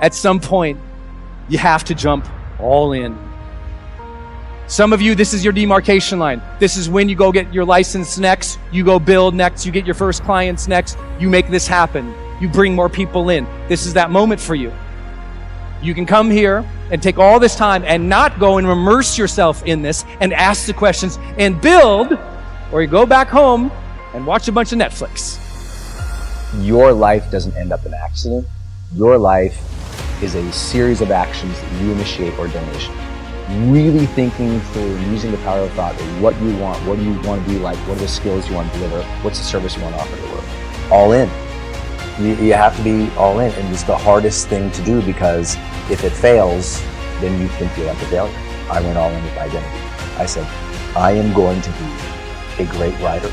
at some point, you have to jump all in. Some of you, this is your demarcation line. This is when you go get your license next, you go build next, you get your first clients next, you make this happen. You bring more people in. This is that moment for you. You can come here and take all this time and not go and immerse yourself in this and ask the questions and build, or you go back home and watch a bunch of Netflix. Your life doesn't end up an accident. Your life is a series of actions that you initiate or donation. Really thinking through and using the power of thought of what you want, what do you want to be like, what are the skills you want to deliver, what's the service you want to offer to the world. All in. You have to be all in, and it's the hardest thing to do because if it fails, then you can feel like a failure. I went all in with identity. I said, I am going to be a great writer,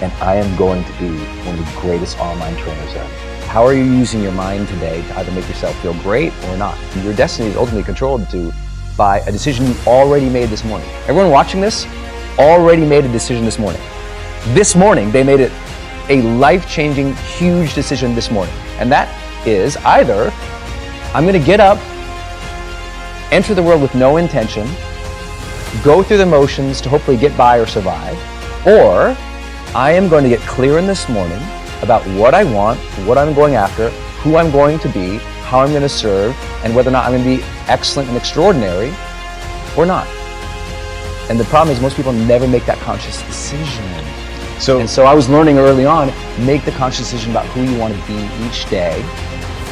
and I am going to be one of the greatest online trainers ever. How are you using your mind today to either make yourself feel great or not? Your destiny is ultimately controlled by a decision you already made this morning. Everyone watching this already made a decision this morning. This morning, they made it a life-changing, huge decision this morning. And that is either I'm gonna get up, enter the world with no intention, go through the motions to hopefully get by or survive, or I am going to get clear in this morning about what I want, what I'm going after, who I'm going to be, how I'm going to serve, and whether or not I'm going to be excellent and extraordinary or not. And the problem is most people never make that conscious decision. So I was learning early on, make the conscious decision about who you want to be each day,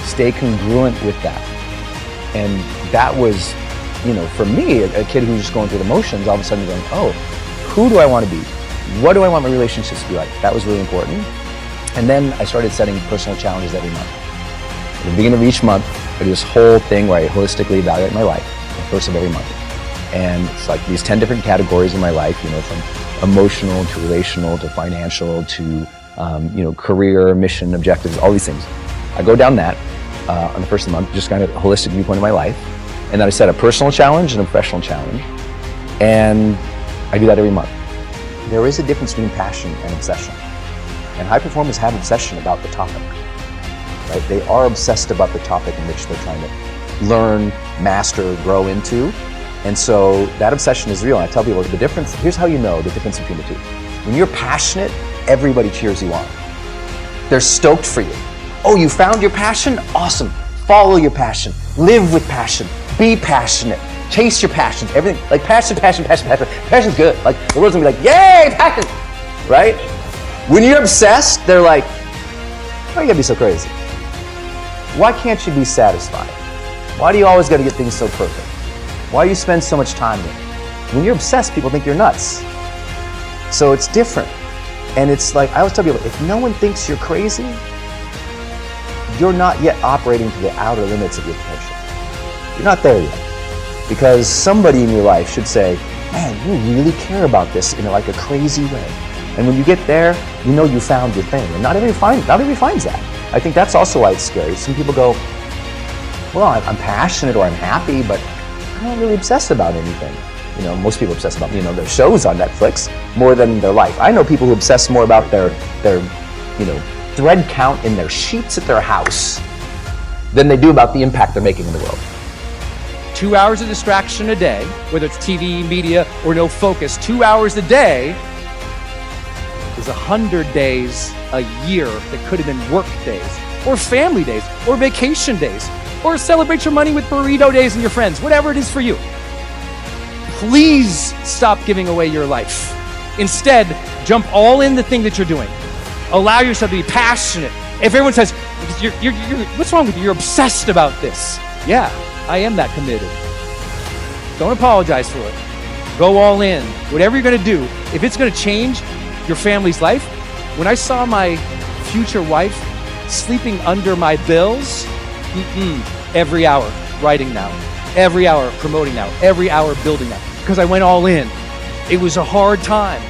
stay congruent with that. And that was, for me, a kid who's just going through the motions, all of a sudden going, oh, who do I want to be? What do I want my relationships to be like? That was really important. And then I started setting personal challenges every month. At the beginning of each month, I do this whole thing where I holistically evaluate my life, the first of every month. And it's like these 10 different categories in my life, from emotional to relational to financial to, career, mission, objectives, all these things. I go down that on the first of the month, just kind of a holistic viewpoint of my life. And then I set a personal challenge and a professional challenge. And I do that every month. There is a difference between passion and obsession. And high performers have obsession about the topic. Right? They are obsessed about the topic in which they're trying to learn, master, grow into. And so that obsession is real. And I tell people the difference, here's how you know the difference between the two. When you're passionate, everybody cheers you on. They're stoked for you. Oh, you found your passion? Awesome. Follow your passion. Live with passion. Be passionate. Chase your passion. Everything, like passion. Passion's good. Like the world's gonna be like, yay, passion, right? When you're obsessed, they're like, why you gotta be so crazy? Why can't you be satisfied? Why do you always gotta get things so perfect? Why do you spend so much time there? When you're obsessed, people think you're nuts. So it's different. And it's like, I always tell people, if no one thinks you're crazy, you're not yet operating to the outer limits of your potential. You're not there yet. Because somebody in your life should say, man, you really care about this in like a crazy way. And when you get there, you know you found your thing. And not everybody finds that. I think that's also why it's scary. Some people go, well, I'm passionate or I'm happy, but I'm not really obsessed about anything. Most people obsess about, their shows on Netflix more than their life. I know people who obsess more about their thread count in their sheets at their house than they do about the impact they're making in the world. 2 hours of distraction a day, whether it's TV, media, or no focus, 2 hours a day is 100 days a year that could have been work days, or family days, or vacation days, or celebrate your money with burrito days and your friends, whatever it is for you. Please stop giving away your life. Instead, jump all in the thing that you're doing. Allow yourself to be passionate. If everyone says, what's wrong with you? You're obsessed about this. Yeah, I am that committed. Don't apologize for it. Go all in. Whatever you're gonna do, if it's gonna change your family's life. When I saw my future wife sleeping under my bills, every hour writing now, every hour promoting now, every hour building now, because I went all in. It was a hard time.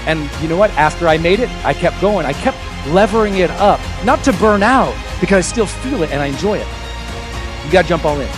And you know what? After I made it, I kept going. I kept levering it up, not to burn out, because I still feel it and I enjoy it. You gotta jump all in.